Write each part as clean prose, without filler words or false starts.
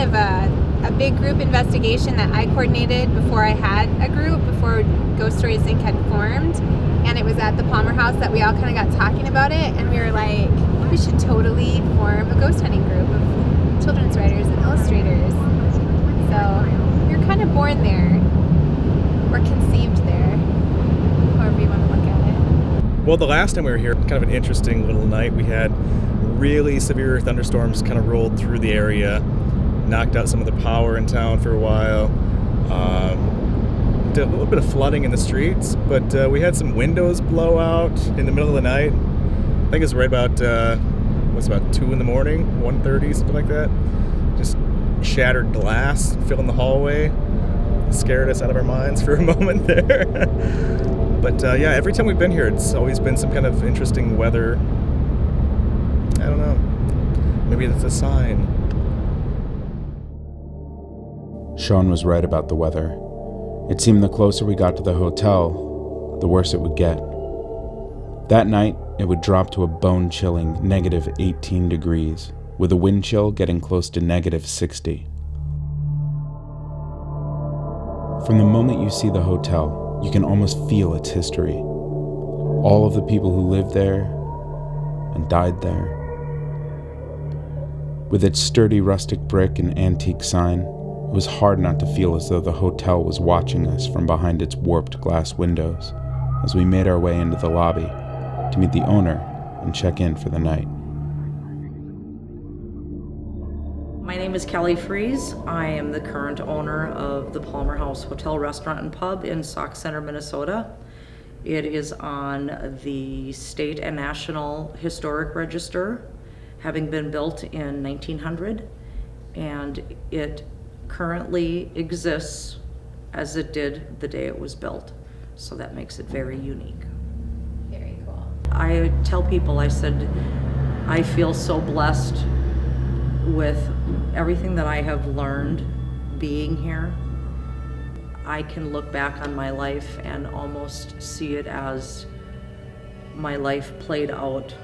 of a big group investigation that I coordinated before I had a group, before Ghost Stories Inc. had formed. And it was at the Palmer House that we all kind of got talking about it, and we were like, we should totally form a ghost hunting group of children's writers and illustrators. So we were kind of born there, or conceived there, however you want to look at it. Well, the last time we were here, kind of an interesting little night. We had really severe thunderstorms kind of rolled through the area, knocked out some of the power in town for a while. Did a little bit of flooding in the streets, but we had some windows blow out in the middle of the night. I think it was right about, about 2 in the morning, 1:30, something like that. Just shattered glass filling the hallway. Scared us out of our minds for a moment there. But yeah, every time we've been here, it's always been some kind of interesting weather. I don't know. Maybe that's a sign. Sean was right about the weather. It seemed the closer we got to the hotel, the worse it would get. That night, it would drop to a bone-chilling negative 18 degrees, with a wind chill getting close to negative 60. From the moment you see the hotel, you can almost feel its history. All of the people who lived there and died there. With its sturdy rustic brick and antique sign, it was hard not to feel as though the hotel was watching us from behind its warped glass windows as we made our way into the lobby to meet the owner and check in for the night. My name is Kelly Fries. I am the current owner of the Palmer House Hotel, Restaurant, and Pub in Sauk Center, Minnesota. It is on the State and National Historic Register, having been built in 1900, and it currently exists as it did the day it was built. So that makes it very unique. Very cool. I tell people, I said, I feel so blessed with everything that I have learned being here. I can look back on my life and almost see it as my life played out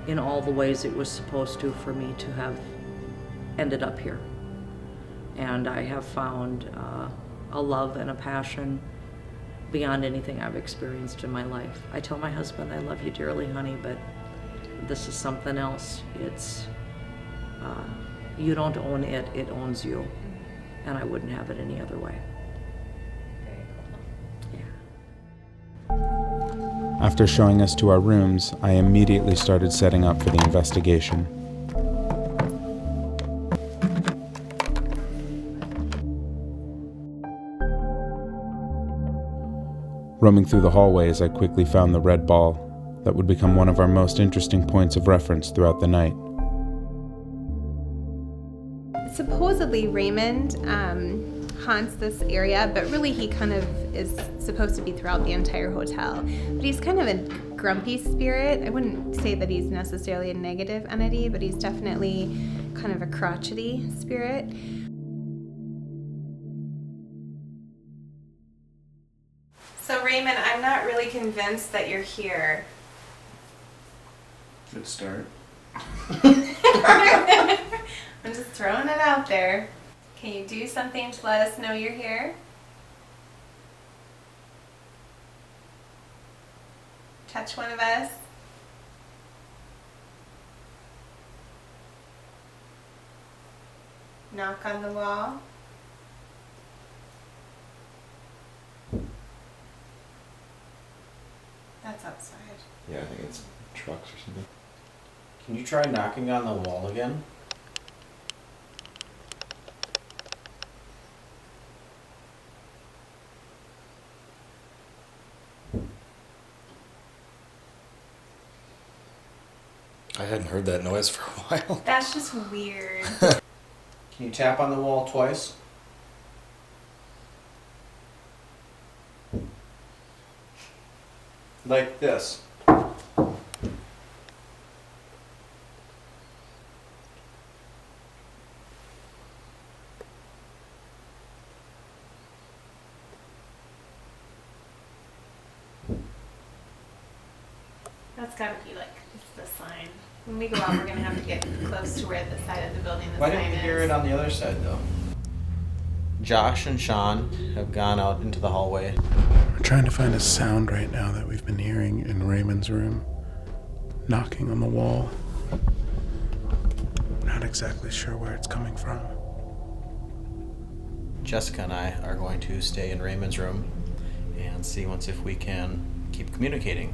in all the ways it was supposed to for me to have ended up here. And I have found a love and a passion beyond anything I've experienced in my life. I tell my husband, I love you dearly, honey, but this is something else. It's, you don't own it, it owns you. And I wouldn't have it any other way. Very cool. Yeah. After showing us to our rooms, I immediately started setting up for the investigation. Roaming through the hallways, I quickly found the red ball that would become one of our most interesting points of reference throughout the night. Supposedly Raymond haunts this area, but really he kind of is supposed to be throughout the entire hotel. But he's kind of a grumpy spirit. I wouldn't say that he's necessarily a negative entity, but he's definitely kind of a crotchety spirit. So Raymond, I'm not really convinced that you're here. Good start. I'm just throwing it out there. Can you do something to let us know you're here? Touch one of us. Knock on the wall. That's outside. Yeah, I think it's trucks or something. Can you try knocking on the wall again? I hadn't heard that noise for a while. That's just weird. Can you tap on the wall twice? Like this. That's gotta be like, it's the sign. When we go out, we're gonna have to get close to where the side of the building the Why sign didn't we is. hear it on the other side though? Josh and Sean have gone out into the hallway. We're trying to find a sound right now that we've been hearing in Raymond's room. Knocking on the wall. Not exactly sure where it's coming from. Jessica and I are going to stay in Raymond's room and see once if we can keep communicating.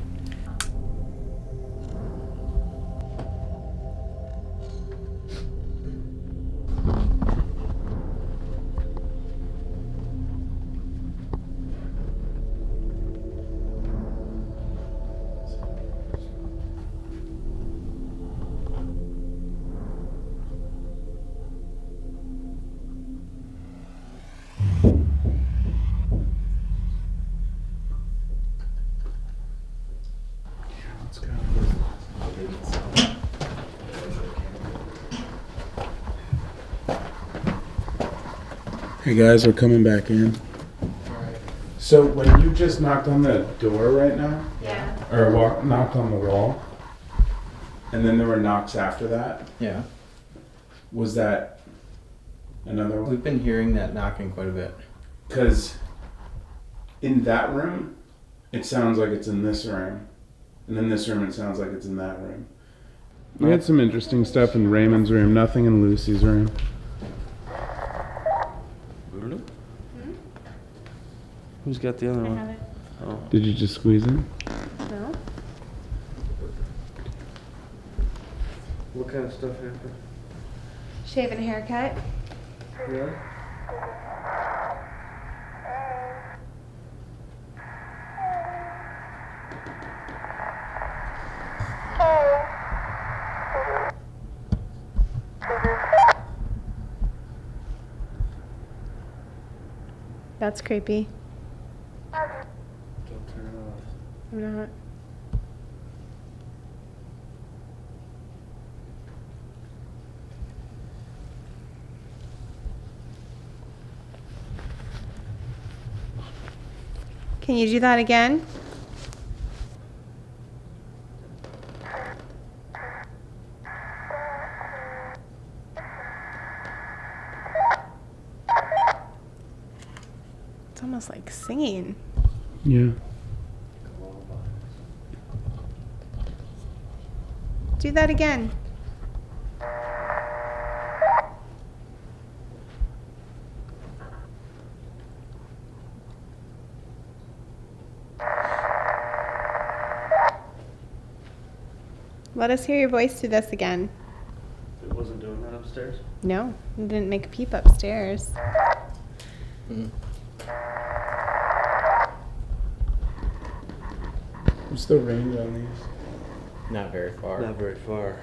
Let's go. Hey guys, we're coming back in. So when you just knocked on the door right now, Yeah. or knocked on the wall, and then there were knocks after that, Yeah. was that another one? We've been hearing that knocking quite a bit. Because in that room, it sounds like it's in this room. And in this room, it sounds like it's in that room. We had some interesting stuff in Raymond's room, nothing in Lucy's room. Who's got the other I one? have it. Oh. Did you just squeeze it? No? What kind of stuff happened? Shave and haircut. Yeah. That's creepy. Don't turn it off. I'm not. Can you do that again? It's almost like singing. Yeah. Do that again. Let us hear your voice do this again. It wasn't doing that upstairs? No, it didn't make a peep upstairs. What's the range on these? Not very far. Not very far.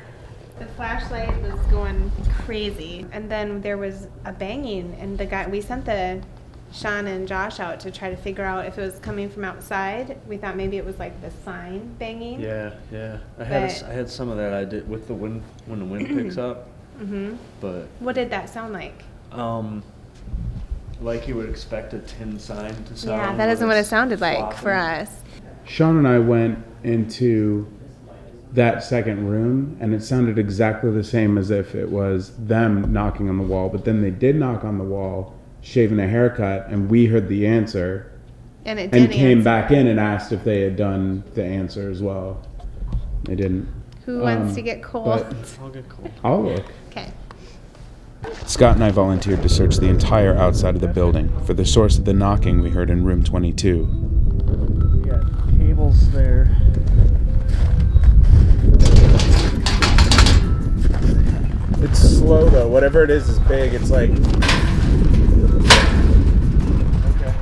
The flashlight was going crazy, and then there was a banging, and the guy, we sent the Sean and Josh out to try to figure out if it was coming from outside. We thought maybe it was like the sign banging. Yeah, yeah. I But- had some of that I did with the wind when the wind picks up. Mm-hmm. But What did that sound like? like you would expect a tin sign to sound. Yeah, that when isn't what it it's sounded like flopping. for us. Sean and I went into that second room, and it sounded exactly the same as if it was them knocking on the wall. But then they did knock on the wall, shaving a haircut, and we heard the answer, And it and didn't came answer. back in and asked if they had done the answer as well. They didn't. Who wants to get cold? but- I'll get cold. I'll look. Okay. Scott and I volunteered to search the entire outside of the building for the source of the knocking we heard in room 22. We got cables there. It's slow though. Whatever it is big. It's like Okay.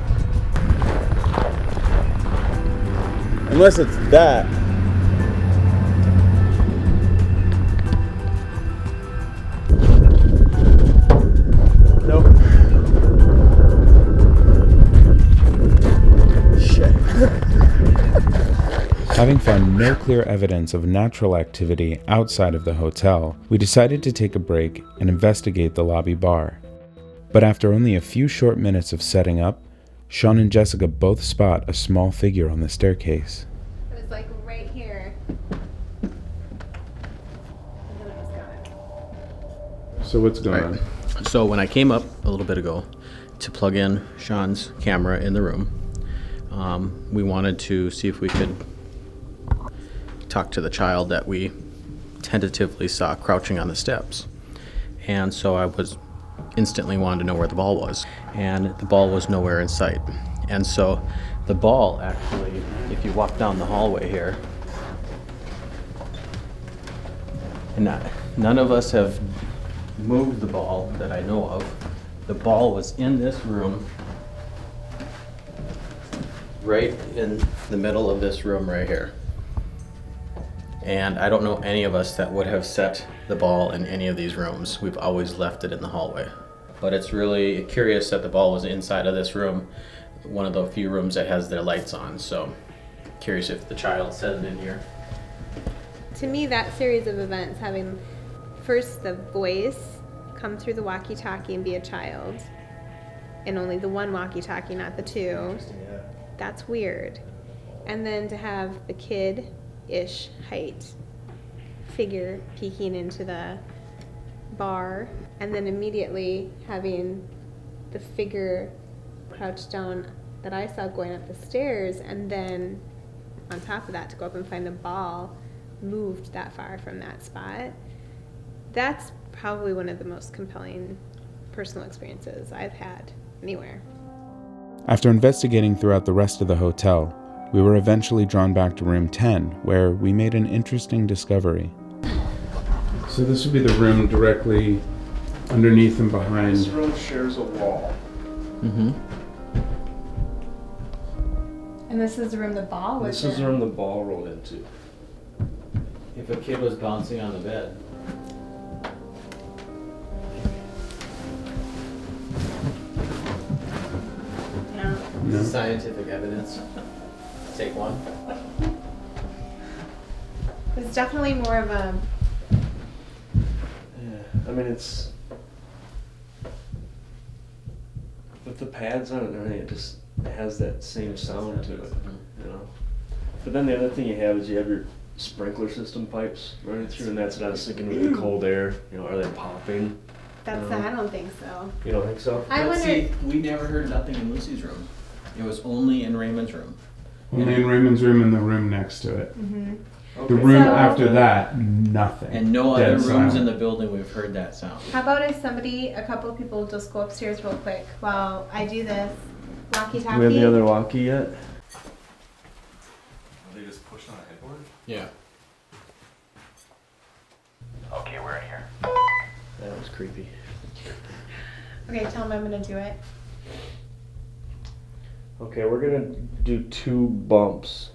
unless it's that. Nope. Shit. Having found no clear evidence of natural activity outside of the hotel, we decided to take a break and investigate the lobby bar. But after only a few short minutes of setting up, Sean and Jessica both spot a small figure on the staircase. It was like right here. So what's going Right. on? So when I came up a little bit ago to plug in Sean's camera in the room, we wanted to see if we could talk to the child that we tentatively saw crouching on the steps. And so I was instantly wanted to know where the ball was. And the ball was nowhere in sight. And so the ball actually, if you walk down the hallway here, and none of us have moved the ball that I know of. The ball was in this room, right in the middle of this room right here. And I don't know any of us that would have set the ball in any of these rooms. We've always left it in the hallway. But it's really curious that the ball was inside of this room, one of the few rooms that has their lights on. So curious if the child set it in here. To me, that series of events, having first the voice come through the walkie-talkie and be a child, and only the one walkie-talkie, not the two, that's weird. And then to have the kid-ish height figure peeking into the bar, and then immediately having the figure crouched down that I saw going up the stairs, and then on top of that to go up and find the ball moved that far from that spot. That's probably one of the most compelling personal experiences I've had anywhere. After investigating throughout the rest of the hotel, we were eventually drawn back to room 10, where we made an interesting discovery. So this would be the room directly underneath and behind. This room shares a wall. Mm-hmm. And this is the room the ball was This is the room the ball rolled into. If a kid was bouncing on the bed. Yeah. No? Scientific evidence. Take one. It's definitely more of a Yeah, I mean it's with the pads on it and everything, it just has that same sound to it, you know. But then the other thing you have is you have your sprinkler system pipes running through, and that's what I was thinking with the cold air. You know, are they popping? that's I don't think so. You don't think so? I But wonder. see, we never heard nothing in Lucy's room. It was only in Raymond's room. Only in Raymond's room and the room next to it. Mhm. The room So- after that, nothing. And no Dead other rooms silent. in the building we've heard that sound. How about if a couple people just go upstairs real quick while I do this walkie-talkie? Do we have the other walkie yet? Are they just pushing on a headboard? Yeah. Okay, we're in here. That was creepy. Okay, tell them I'm gonna do it. Okay, we're gonna do 2 bumps.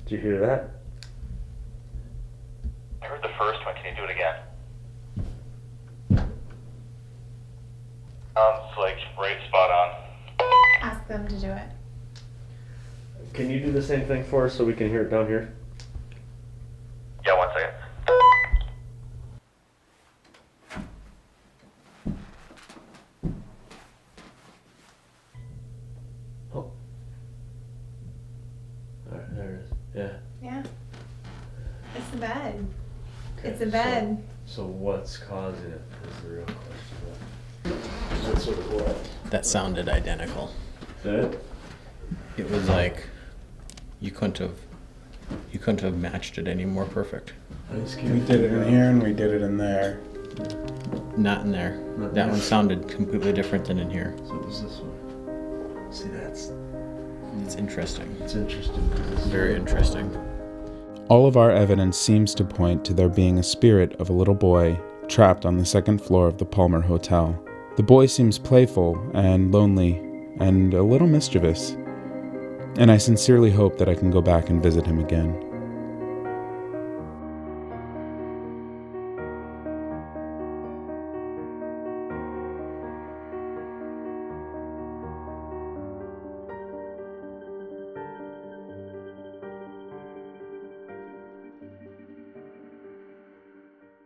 Did you hear that? I heard the first one. Can you do it again? Sounds like right spot on. Ask them to do it. Can you do the same thing for us so we can hear it down here? Yeah, 1 second. Oh. Alright, there it is. Yeah. Yeah. It's the bed. It's a bed. So what's causing it is the real question. That's what it was. That sounded identical. That? It was like you couldn't have matched it any more perfect. I just We can't did it figure in out- here and we did it in there. Not in there. Not That there. one sounded completely different than in here. So it was this one. See, It's interesting. it's interesting. 'Cause this is Very interesting. All of our evidence seems to point to there being a spirit of a little boy trapped on the second floor of the Palmer Hotel. The boy seems playful and lonely and a little mischievous, and I sincerely hope that I can go back and visit him again.